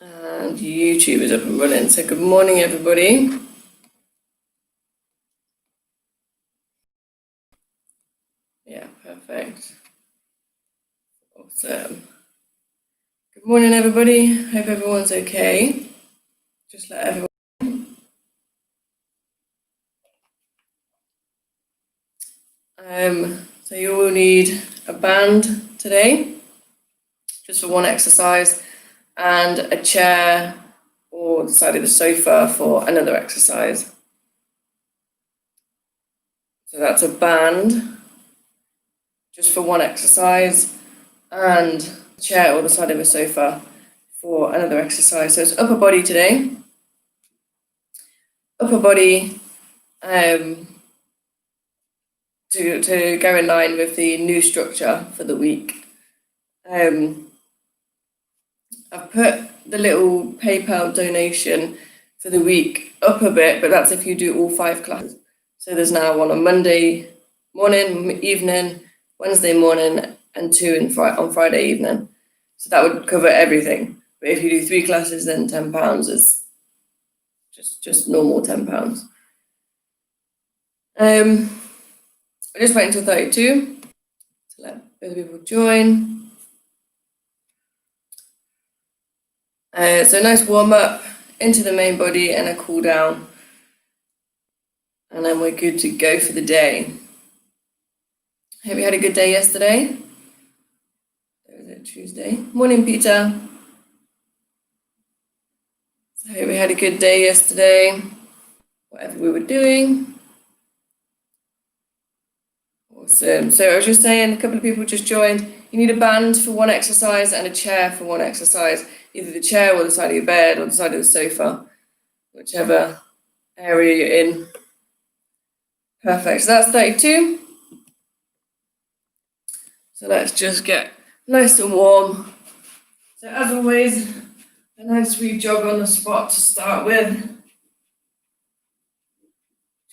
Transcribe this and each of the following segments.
And YouTube is up and running. So good morning, everybody. Yeah, perfect. Awesome. Good morning, everybody. Hope everyone's okay. Just let everyone. So you will need a band today, just for one exercise, and a chair or the side of the sofa for another exercise. So that's a band, just for one exercise, and a chair or the side of a sofa for another exercise. So it's upper body today. Upper body to go in line with the new structure for the week. I've put the little PayPal donation for the week up a bit, but that's if you do all 5 classes. So there's now one on Monday morning, evening, Wednesday morning, and 2 on Friday evening. So that would cover everything. But if you do 3 classes, then £10 is just normal £10. I just wait until 32 to let other people join. So a nice warm up into the main body and a cool down. And then we're good to go for the day. Hope you had a good day yesterday. Was it Tuesday? Morning, Peter. So hope we had a good day yesterday, whatever we were doing. Awesome. So I was just saying, a couple of people just joined. You need a band for one exercise and a chair for one exercise. Either the chair or the side of your bed or the side of the sofa, whichever area you're in. Perfect. So that's 32. So let's just get nice and warm. So as always, a nice wee jog on the spot to start with.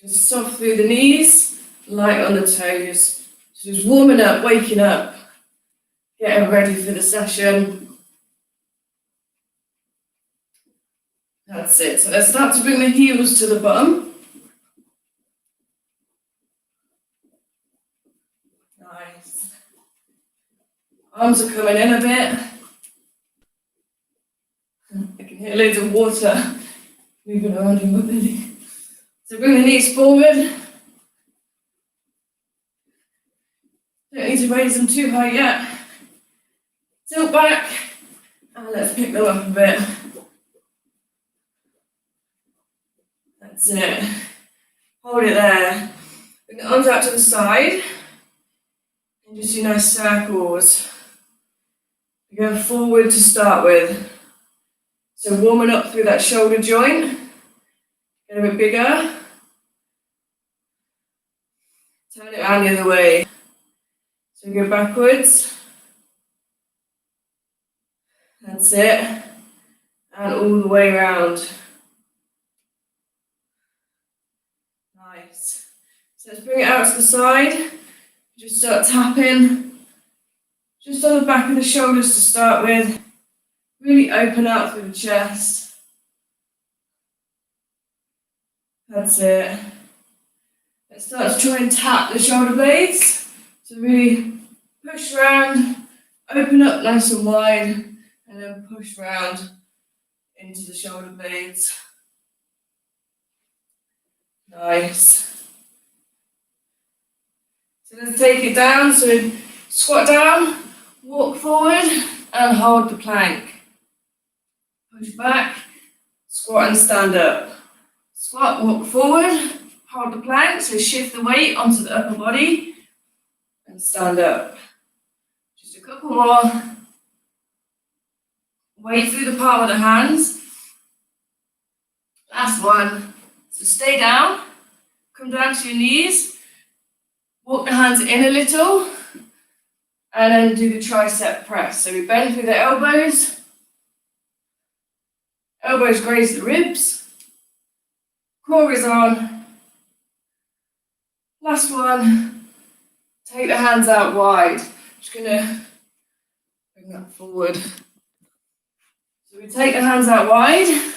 Just soft through the knees, light on the toes. So just warming up, waking up, getting ready for the session. That's it. So let's start to bring the heels to the bottom. Nice. Arms are coming in a bit. I can hear loads of water moving around in my belly. So bring the knees forward. Don't need to raise them too high yet. Tilt back, and let's pick them up a bit. That's it. Hold it there. Bring the arms out to the side. And just do nice circles. We're going forward to start with. So warming up through that shoulder joint. Get a bit bigger. Turn it around the other way. So we go backwards. That's it. And all the way around. Nice. So let's bring it out to the side. Just start tapping. Just on the back of the shoulders to start with. Really open out through the chest. That's it. Let's start to try and tap the shoulder blades. So really push around, open up nice and wide, and then push round into the shoulder blades. Nice. So let's take it down. So squat down, walk forward, and hold the plank. Push back, squat and stand up. Squat, walk forward, hold the plank, so shift the weight onto the upper body, and stand up. Just a couple more. Weight through the palm of the hands. Last one. So stay down, come down to your knees, walk the hands in a little, and then do the tricep press. So we bend through the elbows. Elbows graze the ribs. Core is on. Last one. Take the hands out wide. Just gonna bring that forward. So So we take the hands out wide,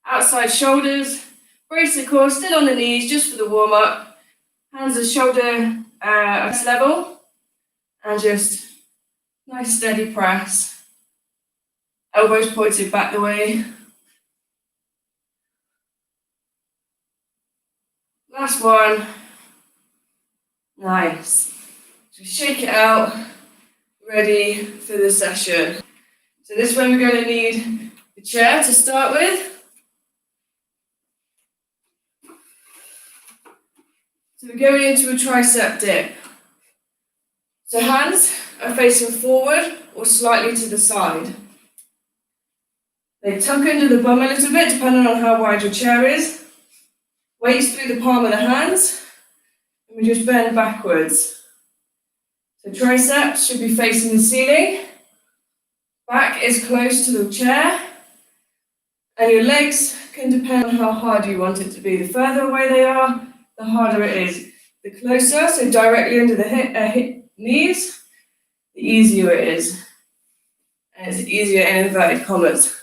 outside shoulders, brace the core, still on the knees, just for the warm-up. Hands at shoulder level, and just nice steady press. Elbows pointed back the way. Last one. Nice. Just shake it out, ready for the session. So this one we're going to need the chair to start with. So we're going into a tricep dip. So hands are facing forward or slightly to the side. They tuck under the bum a little bit, depending on how wide your chair is. Weights through the palm of the hands, and we just bend backwards. So triceps should be facing the ceiling. Back is close to the chair, and your legs can depend on how hard you want it to be. The further away they are, the harder it is. The closer, so directly under the knees, the easier it is. And it's easier in inverted commas.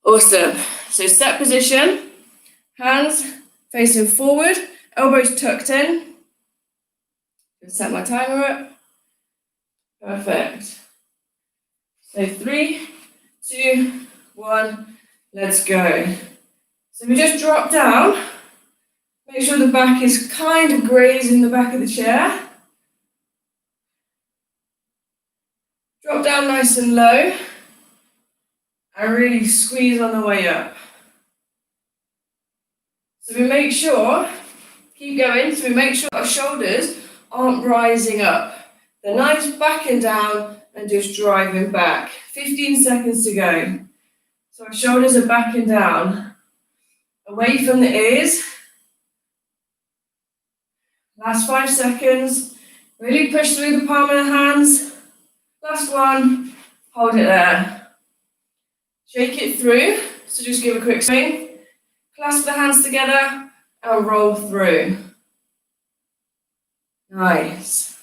Awesome. So set position, hands facing forward, elbows tucked in. Just set my timer up. Perfect. So 3, 2, 1, let's go. So we just drop down. Make sure the back is kind of grazing the back of the chair. Drop down nice and low. And really squeeze on the way up. So we make sure, keep going, so we make sure our shoulders aren't rising up. They're nice backing down and just driving back. 15 seconds to go. So our shoulders are backing down, away from the ears. Last 5 seconds. Really push through the palm of the hands. Last one. Hold it there. Shake it through. So just give a quick swing. Clasp the hands together and roll through. Nice.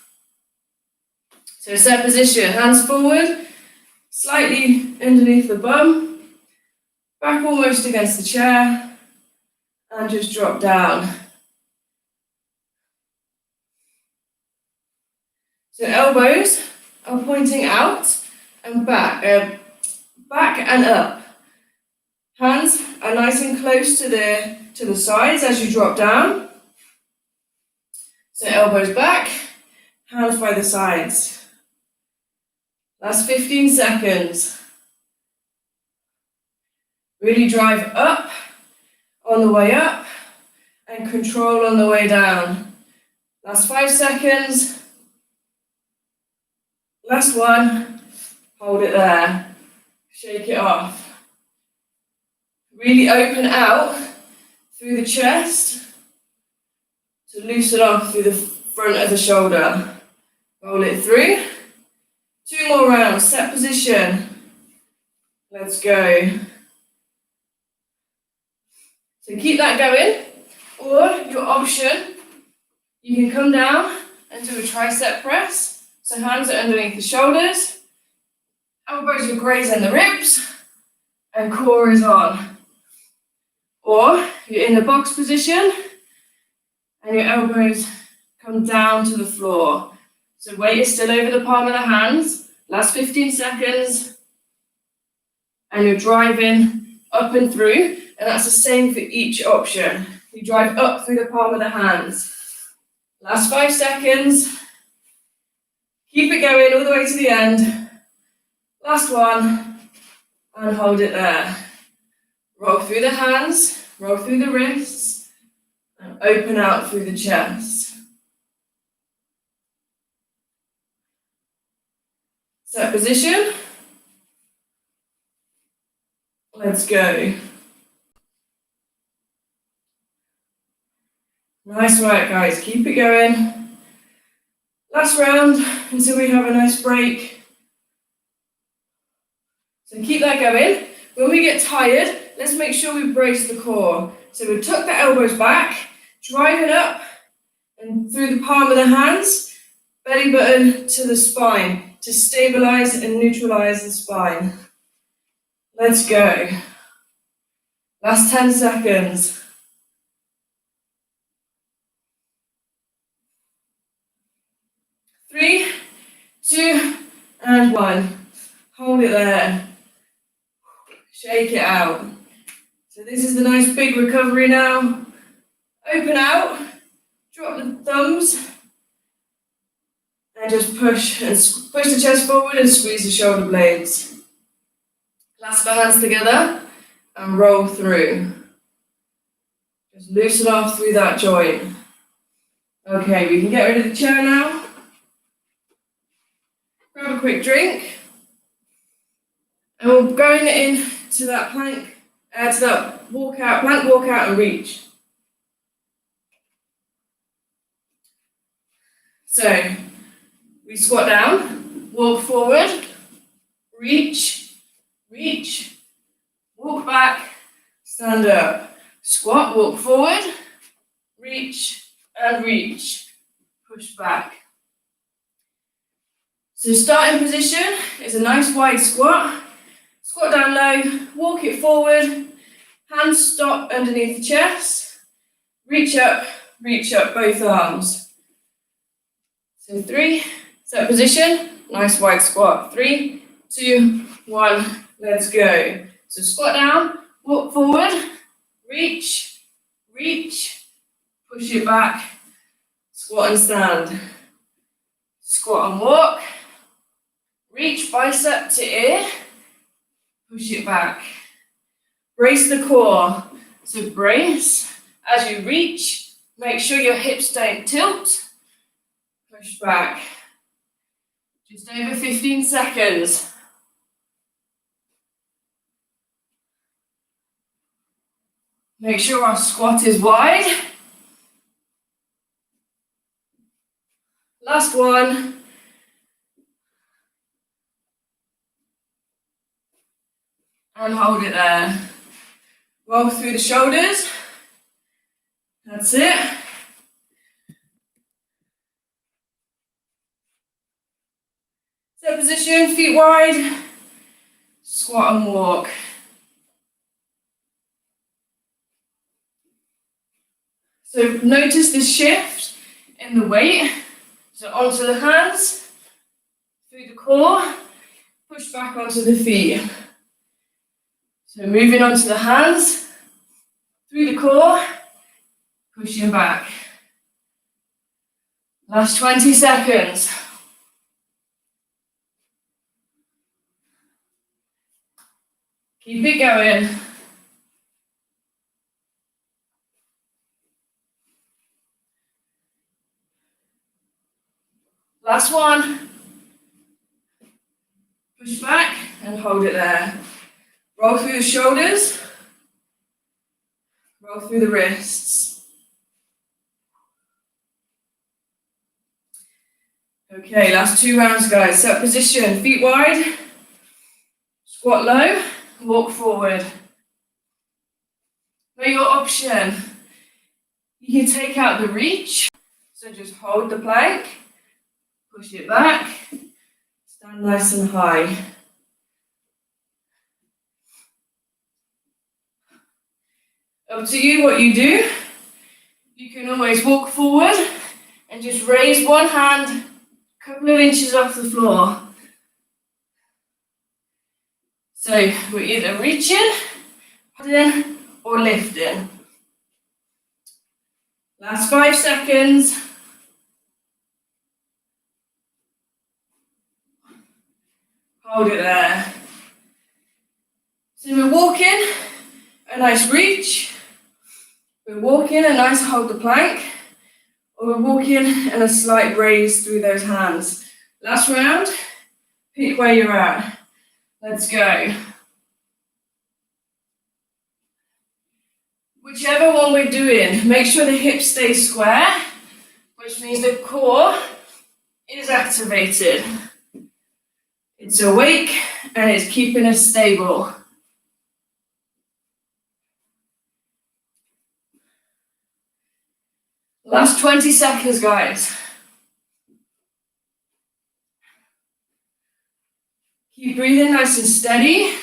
So set position. Hands forward. Slightly underneath the bum. Back almost against the chair. And just drop down. So elbows are pointing out and back, back and up. Hands are nice and close to the sides as you drop down. So elbows back, hands by the sides. Last 15 seconds. Really drive up on the way up and control on the way down. Last 5 seconds. Last one, hold it there, shake it off. Really open out through the chest to loosen off through the front of the shoulder. Roll it through. 2 more rounds, set position. Let's go. So keep that going, or your option, you can come down and do a tricep press. So hands are underneath the shoulders, elbows are grazing the ribs, and core is on. Or you're in the box position, and your elbows come down to the floor. So weight is still over the palm of the hands, last 15 seconds, and you're driving up and through, and that's the same for each option. You drive up through the palm of the hands. Last 5 seconds. Keep it going all the way to the end. Last one, and hold it there. Roll through the hands, roll through the wrists, and open out through the chest. Set position. Let's go. Nice work, guys. Keep it going. Last round until we have a nice break. So keep that going. When we get tired, let's make sure we brace the core. So we tuck the elbows back, drive it up and through the palm of the hands, belly button to the spine to stabilize and neutralize the spine. Let's go. Last 10 seconds. 3, 2, and 1. Hold it there. Shake it out. So this is the nice big recovery now. Open out, drop the thumbs, and just push the chest forward and squeeze the shoulder blades. Clasp the hands together and roll through. Just loosen off through that joint. Okay, we can get rid of the chair now. Grab a quick drink. And we're going into that plank, to that walkout, plank walkout and reach. So, we squat down, walk forward, reach, walk back, stand up. Squat, walk forward, reach, and reach. Push back. So starting position is a nice wide squat. Squat down low, walk it forward, hands stop underneath the chest, reach up, both arms. So 3, set position, nice wide squat. 3, 2, 1, let's go. So squat down, walk forward, reach, push it back, squat and stand. Squat and walk, reach bicep to ear, push it back. Brace the core. So brace. As you reach, make sure your hips don't tilt. Push back. Just over 15 seconds. Make sure our squat is wide. Last one. And hold it there. Roll through the shoulders. That's it. Set position, feet wide. Squat and walk. So notice the shift in the weight. So onto the hands, through the core, push back onto the feet. So moving on to the hands, through the core, pushing back. Last 20 seconds. Keep it going. Last one. Push back and hold it there. Roll through the shoulders, roll through the wrists. Okay, last 2 rounds, guys. Set position, feet wide, squat low, walk forward. Now your option, you can take out the reach, so just hold the plank, push it back, stand nice and high. Up to you what you do. You can always walk forward and just raise one hand a couple of inches off the floor. So we're either reaching, holding, or lifting. Last 5 seconds. Hold it there. So we're walking, a nice reach. We're walking a nice hold the plank, or we're walking and a slight raise through those hands. Last round, pick where you're at. Let's go. Whichever one we're doing, make sure the hips stay square, which means the core is activated. It's awake and it's keeping us stable. Last 20 seconds, guys. Keep breathing nice and steady.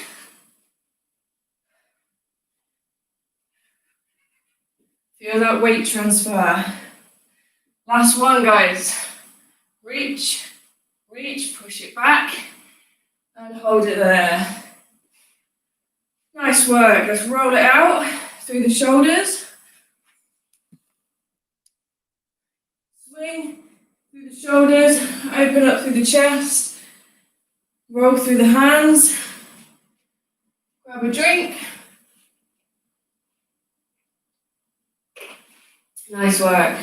feel that weight transfer. Last one, guys. Reach, reach, push it back, and hold it there. Nice work. Let's roll it out through the shoulders. Swing through the shoulders, open up through the chest, roll through the hands, grab a drink. Nice work.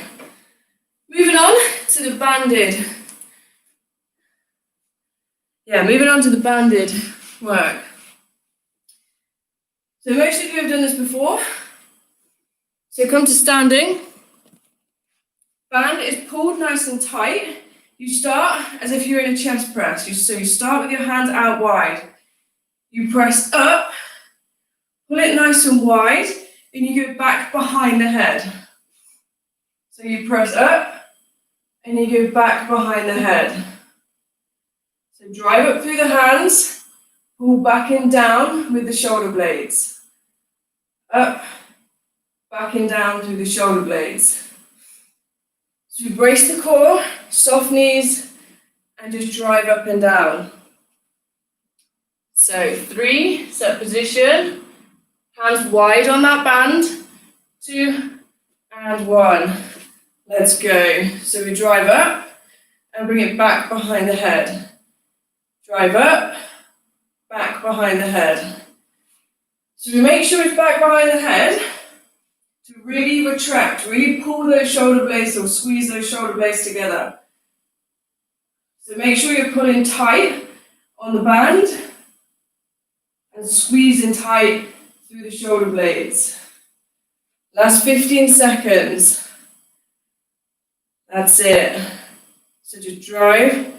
Moving on to the banded. Moving on to the banded work. So most of you have done this before. So come to standing. Band is pulled nice and tight. You start as if you're in a chest press. So you start with your hands out wide. You press up, pull it nice and wide, and you go back behind the head. So you press up, and you go back behind the head. So drive up through the hands, pull back and down with the shoulder blades. Up, back and down through the shoulder blades. So we brace the core, soft knees, and just drive up and down. So 3, set position, hands wide on that band, 2, and 1. Let's go. So we drive up and bring it back behind the head. Drive up, back behind the head. So we make sure it's back behind the head to really retract, really pull those shoulder blades or squeeze those shoulder blades together. So make sure you're pulling tight on the band and squeezing tight through the shoulder blades. Last 15 seconds. That's it. So just drive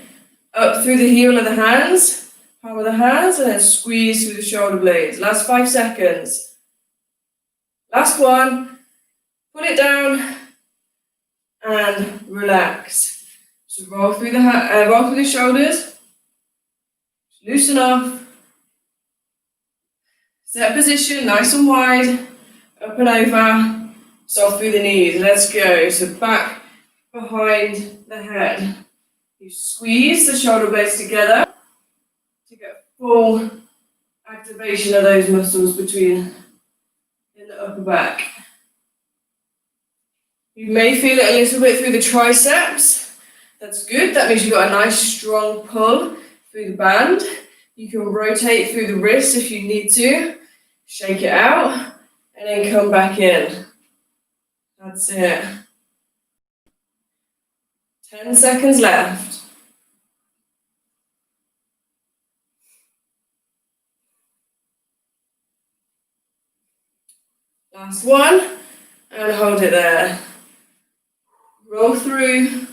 up through the heel of the hands, palm of the hands, and then squeeze through the shoulder blades. Last 5 seconds. Last one. Put it down and relax. So roll through the shoulders. Loosen off. Set position, nice and wide. Up and over. Soft through the knees. Let's go. So back behind the head. You squeeze the shoulder blades together to get full activation of those muscles between in the upper back. You may feel it a little bit through the triceps. That's good. That means you've got a nice strong pull through the band. You can rotate through the wrists if you need to. Shake it out and then come back in. That's it. 10 seconds left. Last one, and hold it there. Roll through.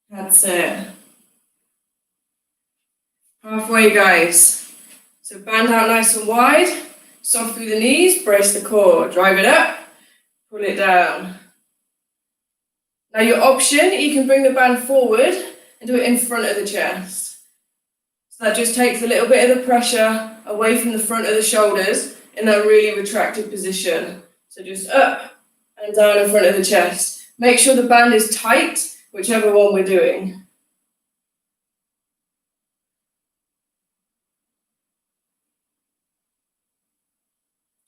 That's it. Halfway, guys. So band out nice and wide, soft through the knees, brace the core, drive it up, pull it down. Now your option, you can bring the band forward and do it in front of the chest. So that just takes a little bit of the pressure away from the front of the shoulders in that really retracted position. So just up and down in front of the chest. Make sure the band is tight, whichever one we're doing.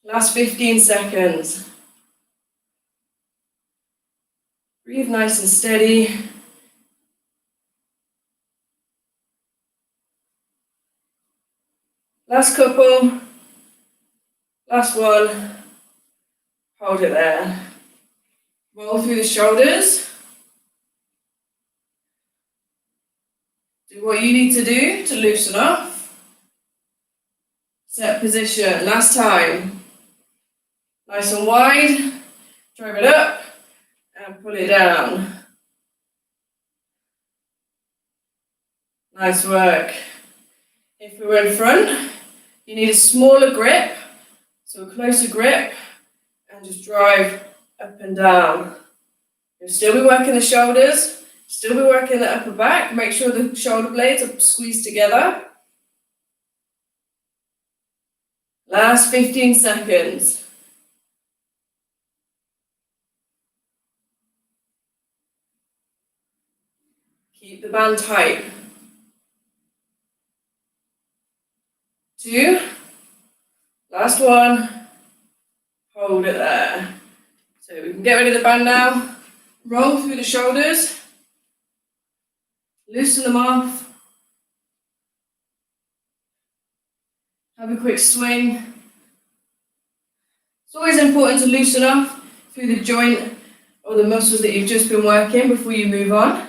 Last 15 seconds. Breathe nice and steady. Last couple. Last one. Hold it there. Roll through the shoulders. Do what you need to do to loosen off. Set position. Last time. Nice and wide. Drive it up. And pull it down. Nice work. If we were in front, you need a smaller grip, so a closer grip, and just drive up and down. You'll still be working the shoulders, still be working the upper back. Make sure the shoulder blades are squeezed together. Last 15 seconds. Keep the band tight. 2, last one, hold it there. So we can get rid of the band now, roll through the shoulders, loosen them off, have a quick swing. It's always important to loosen off through the joint or the muscles that you've just been working before you move on,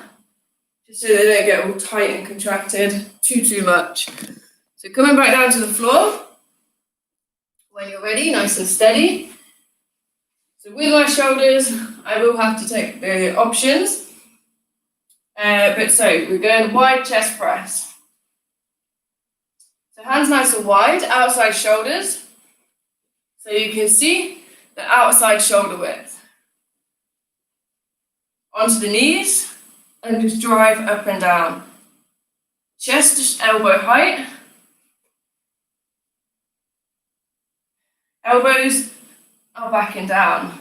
just so they don't get all tight and contracted too much. So coming back down to the floor, when you're ready, nice and steady. So with my shoulders, I will have to take the options. So we're going wide chest press. So hands nice and wide, outside shoulders. So you can see the outside shoulder width. Onto the knees, and just drive up and down. Chest to elbow height. Elbows are back and down.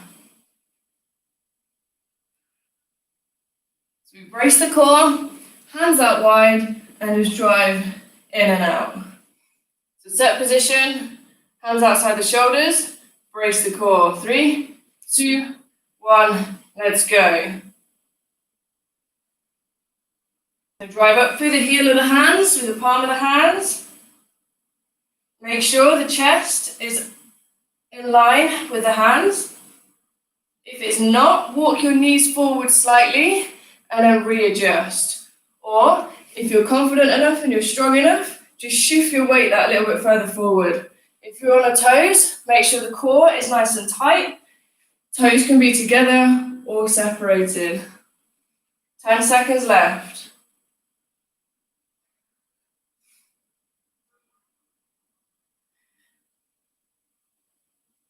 So we brace the core, hands out wide, and just drive in and out. So set position, hands outside the shoulders, brace the core. 3, 2, 1, let's go. So drive up through the heel of the hands, through the palm of the hands. Make sure the chest is in line with the hands. If it's not, walk your knees forward slightly and then readjust. Or if you're confident enough and you're strong enough, just shift your weight that little bit further forward. If you're on the toes, make sure the core is nice and tight. Toes can be together or separated. 10 seconds left.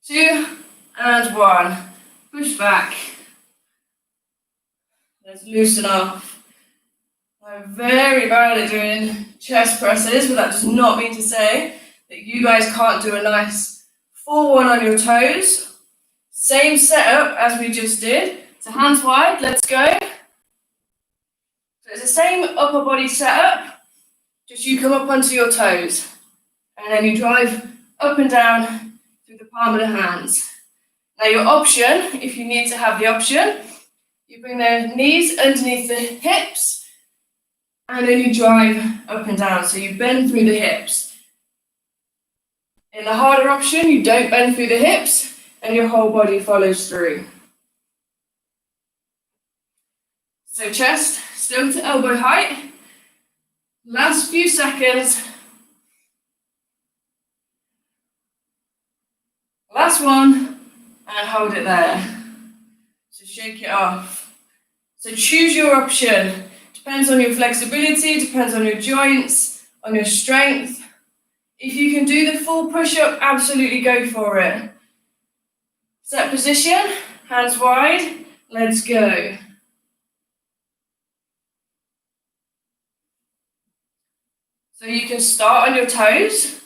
2 and 1. Push back. Let's loosen off. I'm very bad at doing chest presses, but that does not mean to say that you guys can't do a nice full one on your toes. Same setup as we just did. So hands wide, let's go. So it's the same upper body setup, just you come up onto your toes. And then you drive up and down through the palm of the hands. Now your option, if you need to have the option, you bring the knees underneath the hips and then you drive up and down. So you bend through the hips. In the harder option, you don't bend through the hips and your whole body follows through. So chest still to elbow height. Last few seconds. Last one, and hold it there. So shake it off. So choose your option. Depends on your flexibility, depends on your joints, on your strength. If you can do the full push-up, absolutely go for it. Set position, hands wide, let's go. So you can start on your toes.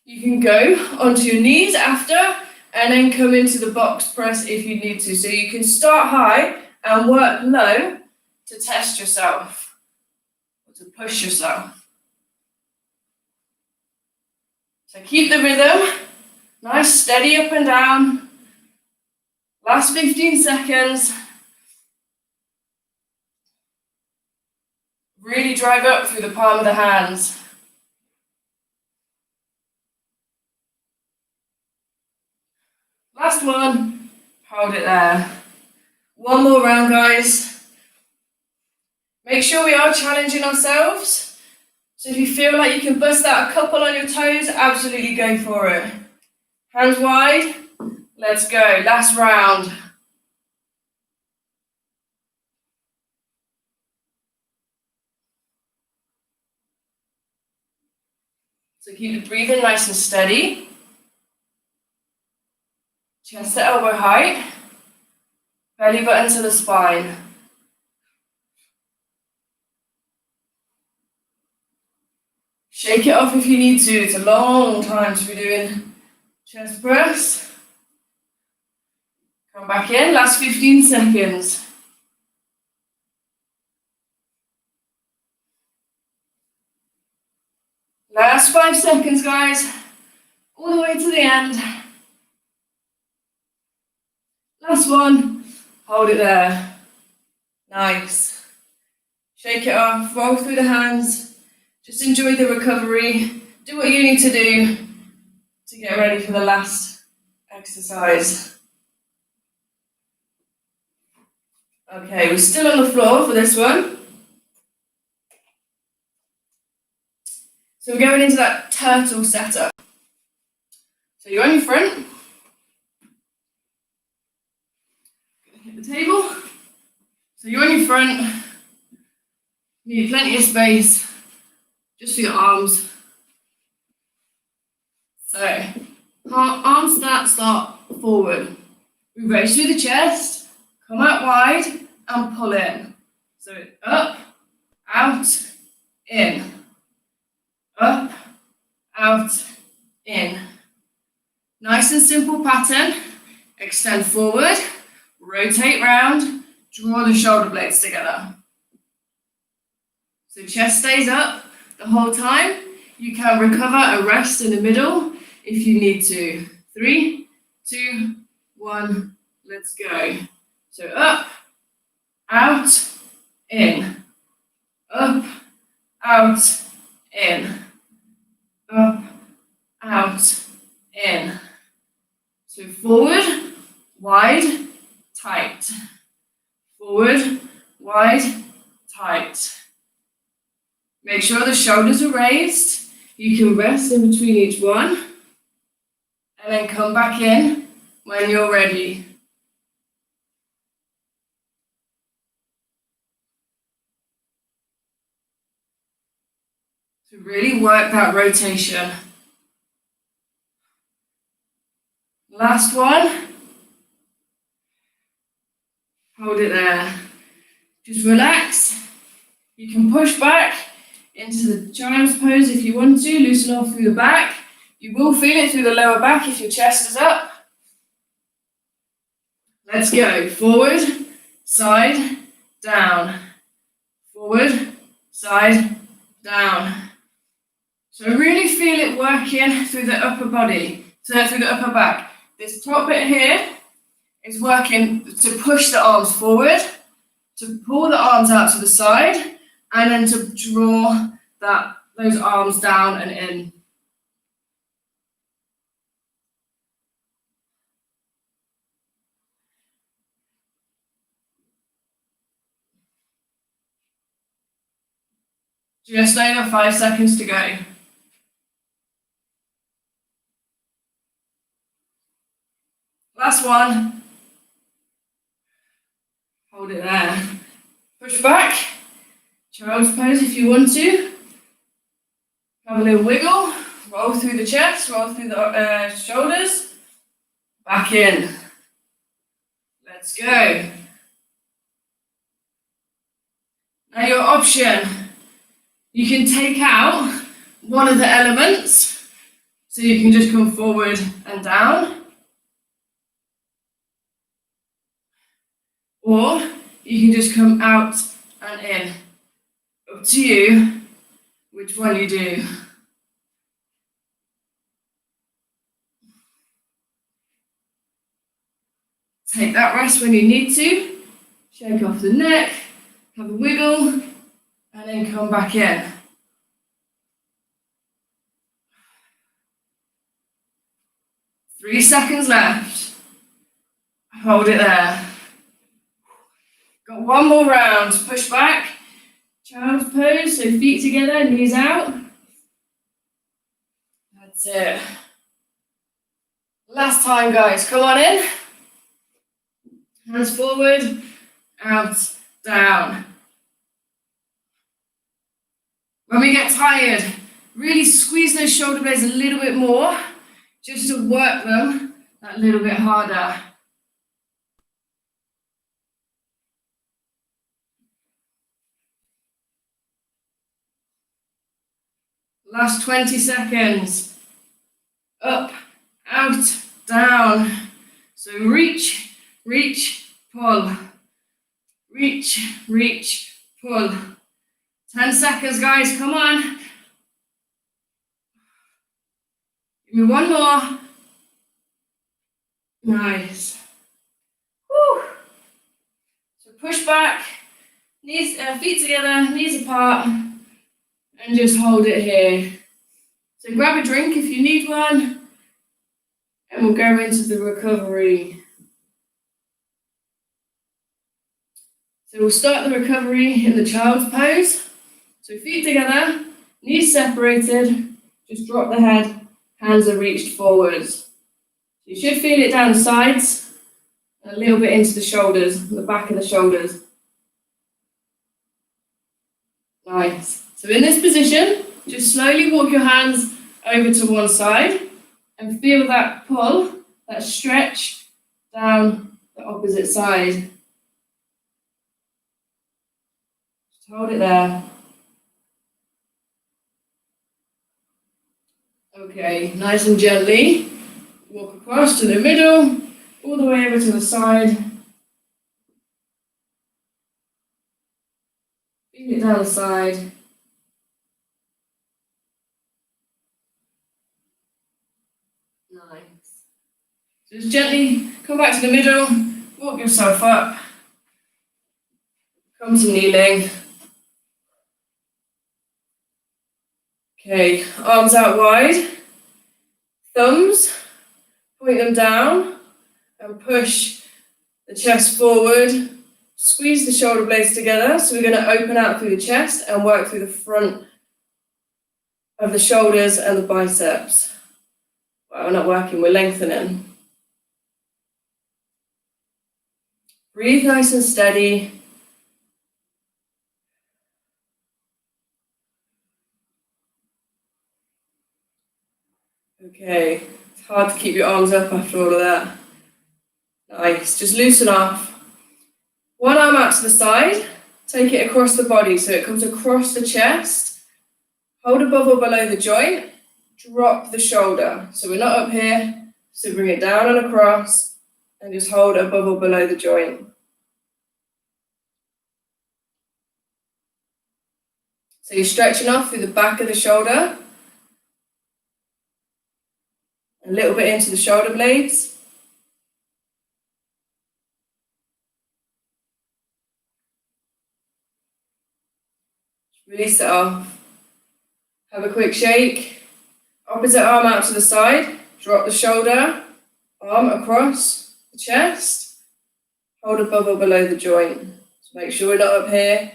You can go onto your knees after and then come into the box press if you need to. So you can start high and work low to test yourself, or to push yourself. So keep the rhythm, nice steady up and down. Last 15 seconds. Really drive up through the palm of the hands. Last one, hold it there. One more round, guys. Make sure we are challenging ourselves. So if you feel like you can bust out a couple on your toes, absolutely go for it. Hands wide, let's go. Last round. So keep the breathing nice and steady. Chest to elbow height. Belly button to the spine. Shake it off if you need to. It's a long time to be doing chest press. Come back in, last 15 seconds. Last 5 seconds, guys. All the way to the end. Last one. Hold it there. Nice. Shake it off, roll through the hands. Just enjoy the recovery. Do what you need to do to get ready for the last exercise. Okay, we're still on the floor for this one. So we're going into that turtle setup. So you're on your front. Hit the table. So you're on your front. You need plenty of space just for your arms. So arms start forward. We raise through the chest, come out wide and pull in. So up, out, in. Up, out, in. Nice and simple pattern. Extend forward, rotate round, draw the shoulder blades together. So chest stays up the whole time. You can recover and rest in the middle if you need to. 3, 2, 1, let's go. So up, out, in. Up, out, in. Up, out, in. So forward, wide, tight. Forward, wide, tight. Make sure the shoulders are raised. You can rest in between each one. And then come back in when you're ready. So really work that rotation. Last one. Hold it there. Just relax. You can push back into the child's pose if you want to. Loosen off through the back. You will feel it through the lower back if your chest is up. Let's go. Forward, side, down. Forward, side, down. So really feel it working through the upper body, so through the upper back. This top bit here is working to push the arms forward, to pull the arms out to the side, and then to draw those arms down and in. Just over 5 seconds to go. Last one. Hold it there. Push back. Child's pose if you want to. Have a little wiggle. Roll through the chest, roll through the shoulders. Back in. Let's go. Now your option. You can take out one of the elements. So you can just come forward and down. Or you can just come out and in. Up to you, which one you do. Take that rest when you need to. Shake off the neck, have a wiggle, and then come back in. Three seconds left. Hold it there. Got one more round. Push back. Child's pose, so feet together, knees out. That's it. Last time, guys. Come on in. Hands forward, out, down. When we get tired, really squeeze those shoulder blades a little bit more, just to work them that little bit harder. Last 20 seconds. Up, out, down. So reach, reach, pull. Reach, reach, pull. 10 seconds, guys, come on. Give me one more. Nice. Woo. So push back, knees, feet together, knees apart, and just hold it here. So grab a drink if you need one, and we'll go into the recovery. So we'll start the recovery in the child's pose. So feet together, knees separated, just drop the head, hands are reached forwards. You should feel it down the sides, and a little bit into the shoulders, the back of the shoulders. Nice. So in this position, just slowly walk your hands over to one side and feel that pull, that stretch down the opposite side. Just hold it there. Okay, nice and gently, walk across to the middle, all the way over to the side. Feel it down the side. Nice. So just gently come back to the middle, walk yourself up, come to kneeling. Okay, arms out wide, thumbs, point them down and push the chest forward. Squeeze the shoulder blades together. So we're going to open out through the chest and work through the front of the shoulders and the biceps. Well, we're not working, we're lengthening. Breathe nice and steady. Okay, it's hard to keep your arms up after all of that. Nice, just loosen off. One arm out to the side, take it across the body so it comes across the chest. Hold above or below the joint, drop the shoulder. So we're not up here, so bring it down and across and just hold above or below the joint. So you're stretching off through the back of the shoulder, a little bit into the shoulder blades. Release it off. Have a quick shake. Opposite arm out to the side. Drop the shoulder. Arm across the chest. Hold above or below the joint. So make sure we're not up here.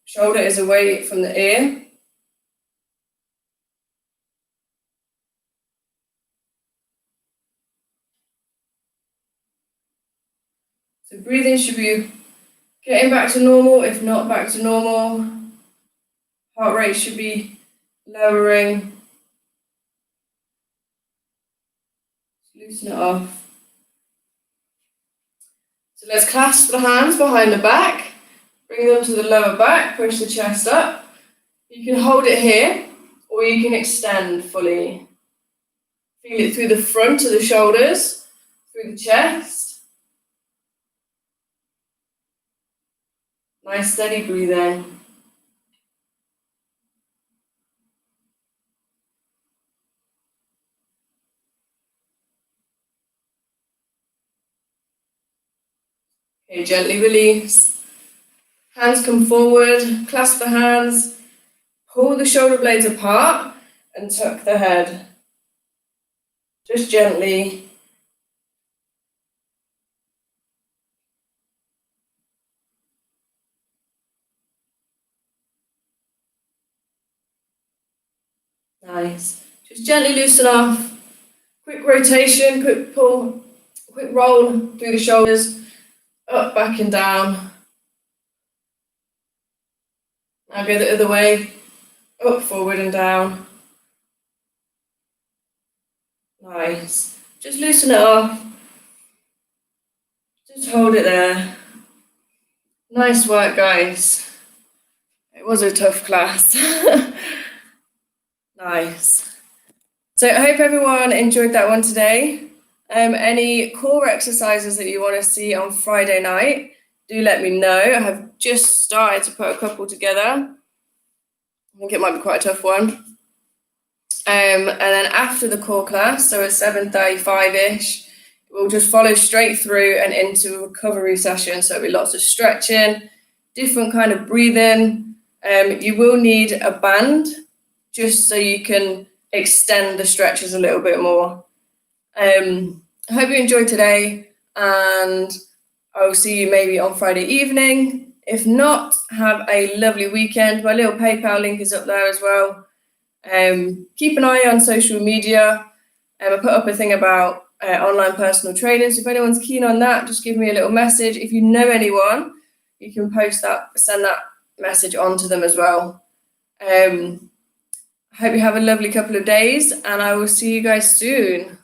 Shoulder is away from the ear. So breathing should be getting back to normal, if not back to normal. Heart rate should be lowering. Loosen it off. So let's clasp the hands behind the back. Bring them to the lower back, push the chest up. You can hold it here, or you can extend fully. Feel it through the front of the shoulders, through the chest. Nice steady breathing. Okay, gently release. Hands come forward, clasp the hands, pull the shoulder blades apart and tuck the head. Just gently. Nice. Just gently loosen off. Quick rotation, quick pull, quick roll through the shoulders, up, back and down. Now go the other way, up, forward and down. Nice. Just loosen it off. Just hold it there. Nice work, guys. It was a tough class. Nice. So I hope everyone enjoyed that one today. Any core exercises that you want to see on Friday night, do let me know. I have just started to put a couple together. I think it might be quite a tough one. And then after the core class, so at 7:35ish, we'll just follow straight through and into a recovery session. So it'll be lots of stretching, different kind of breathing. You will need a band just so you can extend the stretches a little bit more. I hope you enjoyed today, and I'll see you maybe on Friday evening. If not, have a lovely weekend. My little PayPal link is up there as well. Keep an eye on social media. I put up a thing about online personal training. So if anyone's keen on that, just give me a little message. If you know anyone, you can send that message on to them as well. I hope you have a lovely couple of days, and I will see you guys soon.